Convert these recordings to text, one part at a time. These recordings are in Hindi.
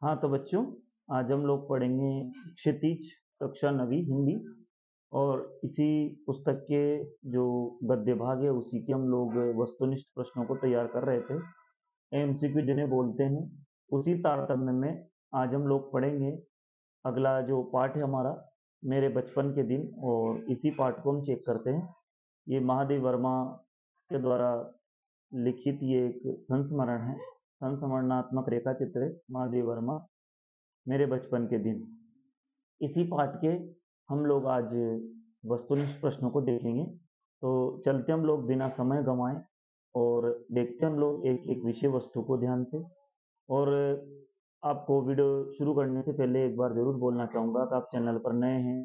हाँ तो बच्चों, आज हम लोग पढ़ेंगे क्षितिज कक्षा 9वीं हिंदी। और इसी पुस्तक के जो गद्य भाग है उसी के हम लोग वस्तुनिष्ठ प्रश्नों को तैयार कर रहे थे, एमसीक्यू जिन्हें बोलते हैं। उसी तारतम्य में आज हम लोग पढ़ेंगे अगला जो पाठ है हमारा, मेरे बचपन के दिन। और इसी पाठ को हम चेक करते हैं। ये महादेव वर्मा के द्वारा लिखित ये एक संस्मरण है, संस्मरणात्मक रेखा चित्र है, महादेव वर्मा मेरे बचपन के दिन। इसी पाठ के हम लोग आज वस्तुनिष्ठ प्रश्नों को देखेंगे। तो चलते हम लोग बिना समय गंवाए और देखते हम लोग एक एक विषय वस्तु को ध्यान से। और आपको वीडियो शुरू करने से पहले एक बार जरूर बोलना चाहूँगा कि आप चैनल पर नए हैं,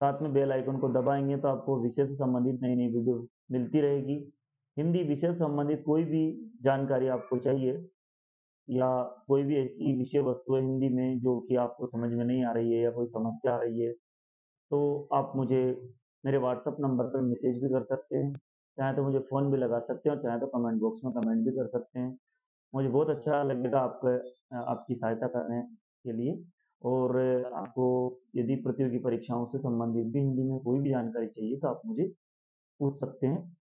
साथ में बेल आइकन को दबाएंगे तो आपको विषय से संबंधित नई नई वीडियो मिलती रहेगी। हिंदी विषय से संबंधित कोई भी जानकारी आपको चाहिए या कोई भी ऐसी विषय वस्तु है हिंदी में जो कि आपको समझ में नहीं आ रही है या कोई समस्या आ रही है, तो आप मुझे मेरे व्हाट्सएप नंबर पर मैसेज भी कर सकते हैं। चाहे तो मुझे फ़ोन भी लगा सकते हैं और चाहे तो कमेंट बॉक्स में कमेंट भी कर सकते हैं। मुझे बहुत अच्छा लगेगा आपकी सहायता करने के लिए। और आपको यदि प्रतियोगी परीक्षाओं से संबंधित भी हिंदी में कोई भी जानकारी चाहिए तो आप मुझे पूछ सकते हैं,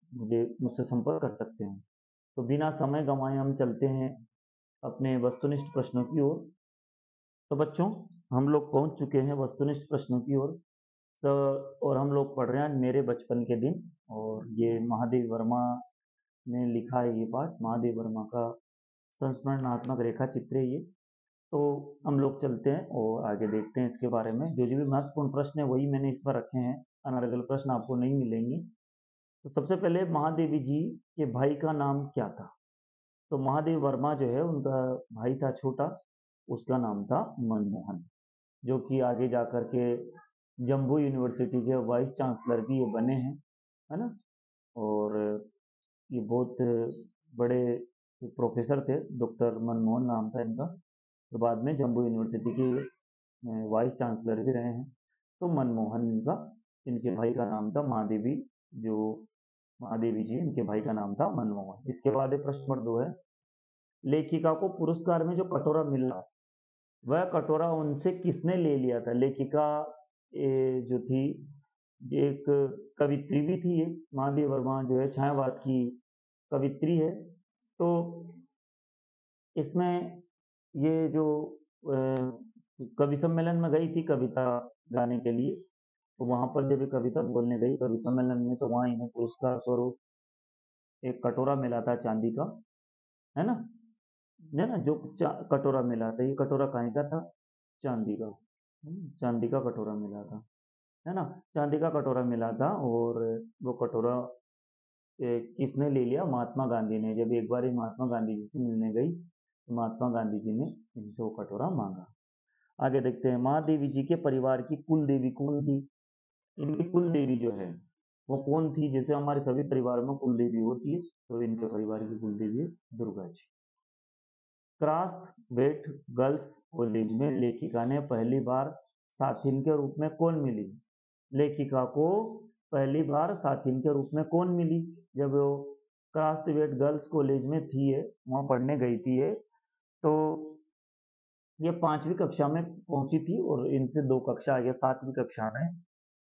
मुझसे संपर्क कर सकते हैं। तो बिना समय गंवाए हम चलते हैं अपने वस्तुनिष्ठ प्रश्नों की ओर। तो बच्चों, हम लोग पहुंच चुके हैं वस्तुनिष्ठ प्रश्नों की ओर। और हम लोग पढ़ रहे हैं मेरे बचपन के दिन। और ये महादेव वर्मा ने लिखा है ये पाठ, महादेव वर्मा का संस्मरणात्मक रेखा चित्र है ये। तो हम लोग चलते हैं और आगे देखते हैं इसके बारे में। जो भी महत्वपूर्ण प्रश्न है वही मैंने इस पर रखे हैं, अनर्गल प्रश्न आपको नहीं मिलेंगे। तो सबसे पहले महादेवी जी के भाई का नाम क्या था? तो महादेव वर्मा जो है उनका भाई था छोटा, उसका नाम था मनमोहन, जो कि आगे जाकर के जम्मू यूनिवर्सिटी के वाइस चांसलर भी ये बने हैं, है ना। और ये बहुत बड़े प्रोफेसर थे, डॉक्टर मनमोहन नाम था इनका। तो बाद में जम्मू यूनिवर्सिटी के वाइस चांसलर भी रहे हैं। तो मनमोहन इनका, इनके भाई का नाम था। महादेवी जो महादेवी जी, इनके भाई का नाम था मनमोहन। इसके बाद प्रश्न नंबर 2 है, लेखिका को पुरस्कार में जो कटोरा मिला वह कटोरा उनसे किसने ले लिया था? लेखिका जो थी, एक कवित्री भी थी। ये महादेव वर्मा जो है छायावाद की कवित्री है। तो इसमें ये जो कवि सम्मेलन में गई थी कविता गाने के लिए, तो वहां पर जब ये कविता बोलने गई कवि सम्मेलन में, तो वहां इन्हें पुरस्कार स्वरूप एक कटोरा मिला था चांदी का, है ना। जो कटोरा मिला था, ये कटोरा काहे का था? चांदी का। चांदी का कटोरा मिला था, है ना। चांदी का कटोरा मिला था। और वो कटोरा किसने ले लिया? महात्मा गांधी ने। जब एक बार महात्मा गांधी जी से मिलने गई तो महात्मा गांधी जी ने इनसे वो कटोरा मांगा। आगे देखते हैं, महादेवी जी के परिवार की कुल देवी कौन थी? इनकी कुल देवी जो है वो कौन थी? जैसे हमारे सभी परिवार में कुल देवी होती है, तो इनके परिवार की कुल देवी है Durga ji. क्रास्ट wait girls college में लेखिका ने पहली बार साथिन के रूप में कौन मिली? लेखिका को पहली बार साथिन के रूप में कौन मिली? जब वो क्रास्ट वेट गर्ल्स कॉलेज में थी, वहां पढ़ने गई थी, तो ये 5वीं कक्षा में पहुंची थी और इनसे 2 कक्षा आगे 7वीं कक्षा में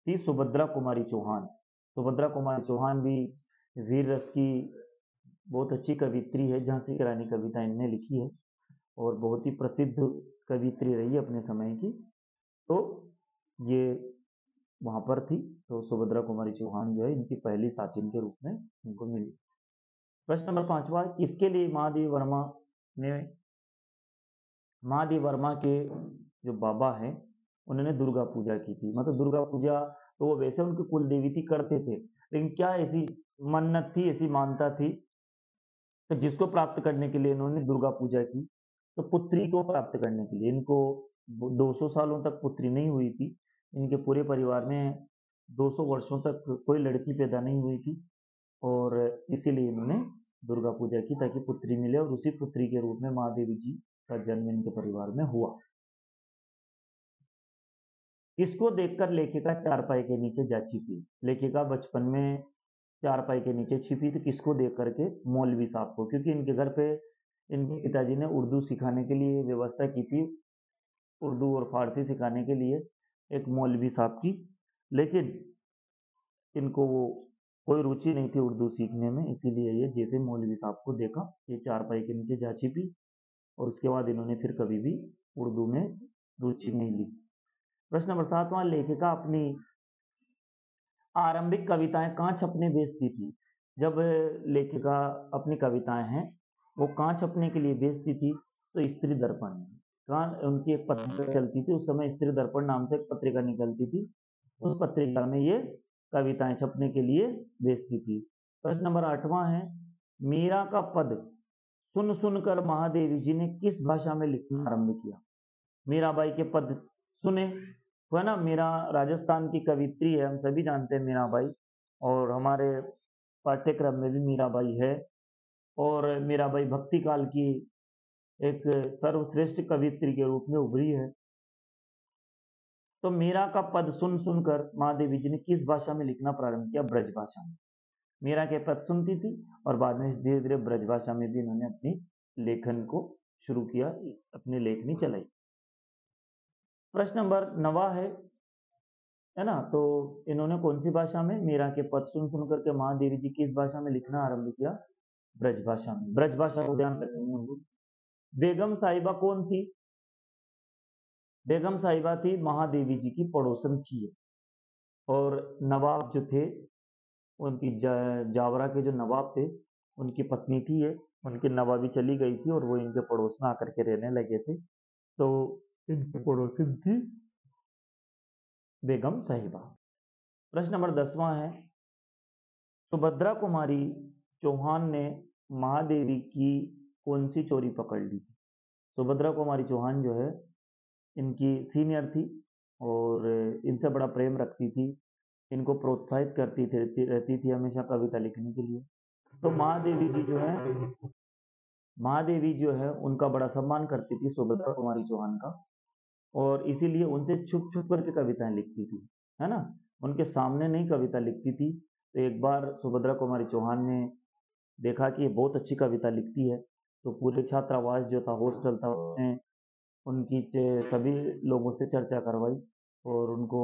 थी सुभद्रा कुमारी चौहान। सुभद्रा कुमारी चौहान भी वीर रस की बहुत अच्छी कवित्री है, झांसी की रानी कविता इनने लिखी है और बहुत ही प्रसिद्ध कवित्री रही है अपने समय की। तो ये वहां पर थी। तो सुभद्रा कुमारी चौहान जो है इनकी पहली साथिन के रूप में इनको मिली। प्रश्न नंबर 5वां, किसके लिए महादेव वर्मा के जो बाबा हैं उन्होंने दुर्गा पूजा की थी? मतलब दुर्गा पूजा तो वो वैसे उनकी कुल देवी थी, करते थे, लेकिन क्या ऐसी मन्नत थी, ऐसी मानता थी, तो जिसको प्राप्त करने के लिए इन्होंने दुर्गा पूजा की। तो पुत्री को प्राप्त करने के लिए, इनको 200 सालों तक पुत्री नहीं हुई थी, इनके पूरे परिवार में 200 वर्षों तक कोई लड़की पैदा नहीं हुई थी, और इसीलिए इन्होंने दुर्गा पूजा की ताकि पुत्री मिले, और उसी पुत्री के रूप में महादेवी जी का जन्म इनके परिवार में हुआ। किसको देखकर लेखिका चारपाई के नीचे जा छिपी? लेखिका बचपन में चारपाई के नीचे छिपी थी, किसको देख करके? मौलवी साहब को, क्योंकि इनके घर पे इनके पिताजी ने उर्दू सिखाने के लिए व्यवस्था की थी, उर्दू और फारसी सिखाने के लिए एक मौलवी साहब की, लेकिन इनको वो कोई रुचि नहीं थी उर्दू सीखने में, इसीलिए ये जैसे मौलवी साहब को देखा ये चारपाई के नीचे जा छिपी और उसके बाद इन्होंने फिर कभी भी उर्दू में रुचि नहीं ली। प्रश्न नंबर 7वां, लेखिका अपनी आरंभिक कविताएं कहाँ छपने भेजती थी? जब लेखिका अपनी कविताएं हैं वो कहाँ छपने के लिए भेजती थी? तो स्त्री दर्पण में। कहाँ उनकी एक पत्रिका चलती थी उस समय, स्त्री दर्पण नाम से एक पत्रिका निकलती थी, उस पत्रिका में ये कविताएं छपने के लिए भेजती थी। प्रश्न नंबर 8वां है, मीरा का पद सुन सुनकर महादेवी जी ने किस भाषा में लिखना आरंभ किया? मीराबाई के पद सुने, है ना, मीरा राजस्थान की कवित्री है, हम सभी जानते हैं मीराबाई, और हमारे पाठ्यक्रम में भी मीराबाई है, और मीराबाई भक्ति काल की एक सर्वश्रेष्ठ कवित्री के रूप में उभरी है। तो मीरा का पद सुन सुनकर महादेवी जी ने किस भाषा में लिखना प्रारंभ किया? ब्रज भाषा में। मीरा के पद सुनती थी और बाद में धीरे धीरे ब्रज भाषा में भी इन्होंने अपनी लेखन को शुरू किया, अपनी लेखनी चलाई। प्रश्न नंबर 9 है ना, तो इन्होंने कौन सी भाषा में मीरा के पद सुन सुन करके महादेवी जी किस भाषा में लिखना आरंभ किया? ब्रज भाषा में। ब्रज भाषा को ध्यान रखेंगे। बेगम साहिबा कौन थी? बेगम साहिबा थी महादेवी जी की पड़ोसन थी, और नवाब जो थे उनकी जावरा के जो नवाब थे उनकी पत्नी थी ये, उनकी नवाबी चली गई थी और वो इनके पड़ोस में आकर के रहने लगे थे, तो इनकी पड़ोसन थी बेगम साहिबा। प्रश्न नंबर 10वां है, सुभद्रा कुमारी चौहान ने महादेवी की कौन सी चोरी पकड़ ली? सुभद्रा कुमारी चौहान जो है इनकी सीनियर थी और इनसे बड़ा प्रेम रखती थी, इनको प्रोत्साहित करती थी रहती थी हमेशा कविता लिखने के लिए। तो महादेवी जो है उनका बड़ा सम्मान करती थी सुभद्रा कुमारी चौहान का, और इसीलिए उनसे छुप छुप करके कविताएं लिखती थी, है ना, उनके सामने नहीं कविता लिखती थी। तो एक बार सुभद्रा कुमारी चौहान ने देखा कि ये बहुत अच्छी कविता लिखती है, तो पूरे छात्रावास जो था, हॉस्टल था, उसने उनकी सभी लोगों से चर्चा करवाई और उनको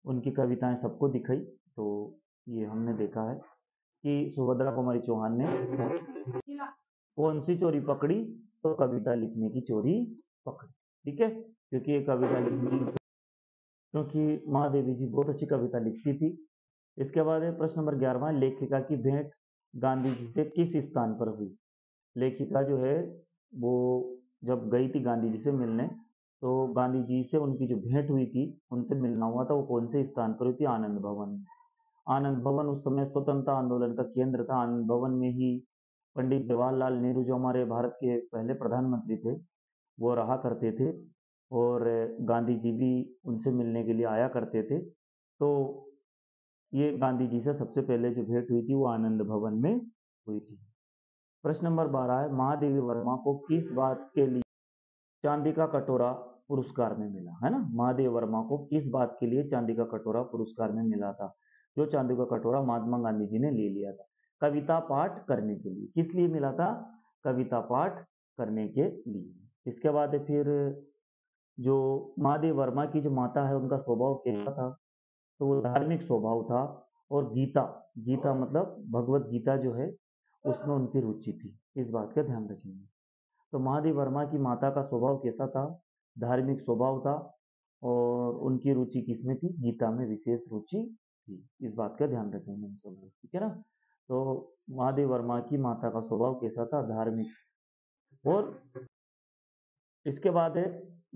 उनकी कविताएं सबको दिखाई। तो ये हमने देखा है कि सुभद्रा कुमारी चौहान ने कौन सी चोरी पकड़ी? तो कविता लिखने की चोरी पकड़ी, ठीक है, क्योंकि ये कविता लिखनी, क्योंकि महादेवी जी बहुत अच्छी कविता लिखती थी। इसके बाद है प्रश्न नंबर 11वां, लेखिका की भेंट गांधी जी से किस स्थान पर हुई? लेखिका जो है वो जब गई थी गांधी जी से मिलने, तो गांधी जी से उनकी जो भेंट हुई थी, उनसे मिलना हुआ था, वो कौन से स्थान पर हुई थी? आनंद भवन में। आनंद भवन उस समय स्वतंत्रता आंदोलन का केंद्र था। आनंद भवन में ही पंडित जवाहरलाल नेहरू, जो हमारे भारत के पहले प्रधानमंत्री थे, वो रहा करते थे, और गांधी जी भी उनसे मिलने के लिए आया करते थे। तो ये गांधी जी से सबसे पहले जो भेंट हुई थी वो आनंद भवन में हुई थी। प्रश्न नंबर 12 है, महादेवी वर्मा को किस बात के लिए चांदी का कटोरा पुरस्कार में मिला? है ना, महादेव वर्मा को किस बात के लिए चांदी का कटोरा पुरस्कार में मिला था? जो चांदी का कटोरा महात्मा गांधी जी ने ले लिया था कविता पाठ करने के लिए। किस लिए मिला था? कविता पाठ करने के लिए। इसके बाद फिर जो महादेव वर्मा की जो माता है उनका स्वभाव कैसा था? तो वो धार्मिक स्वभाव था, और गीता गीता मतलब भगवत गीता जो है उसमें उनकी रुचि थी, इस बात का ध्यान रखेंगे। तो महादेव वर्मा की माता का स्वभाव कैसा था? धार्मिक स्वभाव था, और उनकी रुचि किसमें थी? गीता में विशेष रुचि थी, इस बात का ध्यान रखेंगे हम सब लोग, ठीक है ना। तो महादेव वर्मा की माता का स्वभाव कैसा था? धार्मिक। और इसके बाद है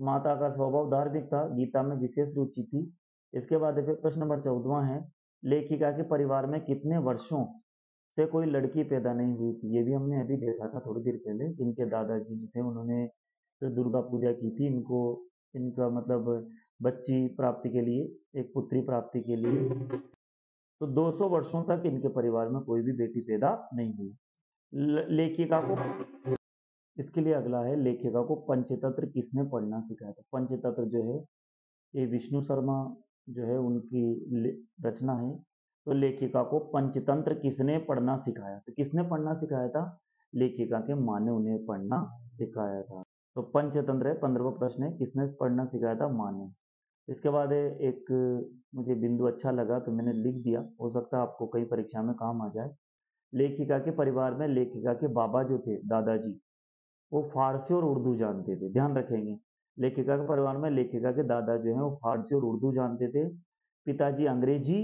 माता का स्वभाव धार्मिक था, गीता में विशेष रुचि थी। इसके बाद फिर प्रश्न नंबर 14वां है, लेखिका के परिवार में कितने वर्षों से कोई लड़की पैदा नहीं हुई थी? ये भी हमने अभी देखा था थोड़ी देर पहले। इनके दादाजी जो थे उन्होंने तो दुर्गा पूजा की थी, इनको इनका मतलब बच्ची प्राप्ति के लिए, एक पुत्री प्राप्ति के लिए, तो 200 वर्षों तक इनके परिवार में कोई भी बेटी पैदा नहीं हुई। लेखिका को, इसके लिए अगला है, लेखिका को पंचतंत्र किसने पढ़ना सिखाया था? पंचतंत्र जो है ये विष्णु शर्मा जो है उनकी रचना है। तो लेखिका को पंचतंत्र किसने पढ़ना सिखाया? तो किसने पढ़ना सिखाया था? लेखिका के माँ ने उन्हें पढ़ना सिखाया था। तो पंचतंत्र है 15वां प्रश्न है, किसने पढ़ना सिखाया था? माँ ने। इसके बाद है एक, मुझे बिंदु अच्छा लगा तो मैंने लिख दिया, हो सकता है आपको कई परीक्षा में काम आ जाए। लेखिका के परिवार में लेखिका के बाबा जो थे, दादाजी, वो फारसी और उर्दू जानते थे, ध्यान रखेंगे। लेखिका के परिवार में लेखिका के दादा जो हैं वो फारसी और उर्दू जानते थे, पिताजी अंग्रेजी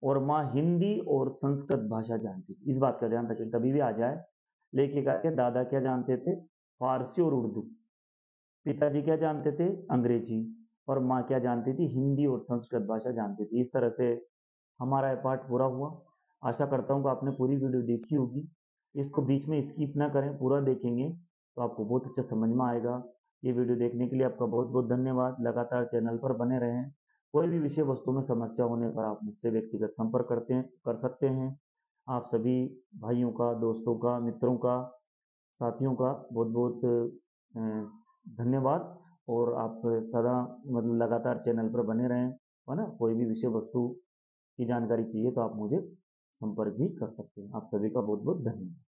और माँ हिंदी और संस्कृत भाषा जानती थी। इस बात का ध्यान रखें, कभी भी आ जाए। लेखिका के दादा क्या जानते थे? फारसी और उर्दू। पिताजी क्या जानते थे? अंग्रेजी। और माँ क्या जानती थी? हिंदी और संस्कृत भाषा जानती थी। इस तरह से हमारा ये पाठ पूरा हुआ। आशा करता हूँ कि आपने पूरी वीडियो देखी होगी। इसको बीच में स्किप ना करें, पूरा देखेंगे तो आपको बहुत अच्छा समझ में आएगा। ये वीडियो देखने के लिए आपका बहुत बहुत धन्यवाद। लगातार चैनल पर बने रहें। कोई भी विषय वस्तु में समस्या होने पर आप मुझसे व्यक्तिगत संपर्क कर सकते हैं। आप सभी भाइयों का, दोस्तों का, मित्रों का, साथियों का बहुत बहुत धन्यवाद। और आप सदा मतलब लगातार चैनल पर बने रहें, है ना। कोई भी विषय वस्तु की जानकारी चाहिए तो आप मुझे संपर्क भी कर सकते हैं। आप सभी का बहुत बहुत धन्यवाद।